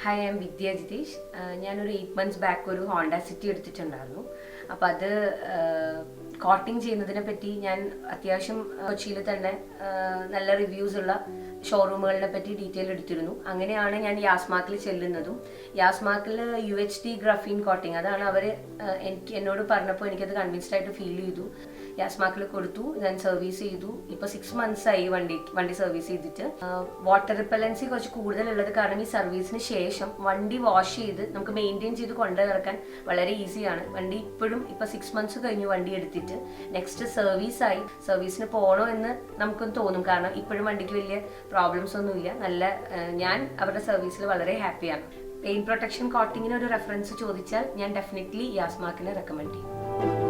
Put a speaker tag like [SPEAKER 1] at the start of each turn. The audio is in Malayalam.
[SPEAKER 1] Hi, I am Vidhya Jitheesh. I 8 months back a Honda City. Coating ചെയ്യുന്നതിനെ പറ്റി ഞാൻ അത്യാവശ്യം കൊച്ചിയിൽ തന്നെ നല്ല റിവ്യൂസ് ഉള്ള ഷോറൂമുകളെ പറ്റി ഡീറ്റെയിൽ എടുത്തിരുന്നു. അങ്ങനെയാണ് ഞാൻ യാസ്മാർക്കിൽ ചെല്ലുന്നതും. യാസ്മാർക്കിൽ UHT ഗ്രാഫീൻ കോട്ടിംഗ് അതാണ് അവർ എന്നോട് പറഞ്ഞപ്പോൾ എനിക്കത് കൺവിൻസ്ഡ് ആയിട്ട് ഫീൽ ചെയ്തു. യാസ്മാർക്കിൽ കൊടുത്തു, ഞാൻ സർവീസ് ചെയ്തു. ഇപ്പോൾ 6 months ആയി വണ്ടി സർവീസ് ചെയ്തിട്ട്. വാട്ടർ റിപ്പലൻസി കുറച്ച് കൂടുതലുള്ളത് കാരണം ഈ സർവീസിന് ശേഷം വണ്ടി വാഷ് ചെയ്ത് നമുക്ക് മെയിൻറ്റെയിൻ ചെയ്ത് കൊണ്ടു നടക്കാൻ വളരെ ഈസിയാണ്. വണ്ടി ഇപ്പോഴും ഇപ്പോൾ 6 months കഴിഞ്ഞു വണ്ടി എടുത്തിട്ട്. നെക്സ്റ്റ് സർവീസായി, സർവീസിന് പോകണോ എന്ന് നമുക്കൊന്ന് തോന്നും. കാരണം ഇപ്പോഴും വണ്ടിക്ക് വലിയ പ്രോബ്ലംസ് ഒന്നുമില്ല. ഞാൻ അവരുടെ സർവീസിൽ വളരെ ഹാപ്പിയാണ്. പെയിൻ പ്രൊട്ടക്ഷൻ കോട്ടിങ്ങിന് ഒരു റെഫറൻസ് ചോദിച്ചാൽ ഞാൻ ഡെഫിനറ്റ്ലി യാസ്മാർക്കിനെ റെക്കമെൻഡ് ചെയ്യും.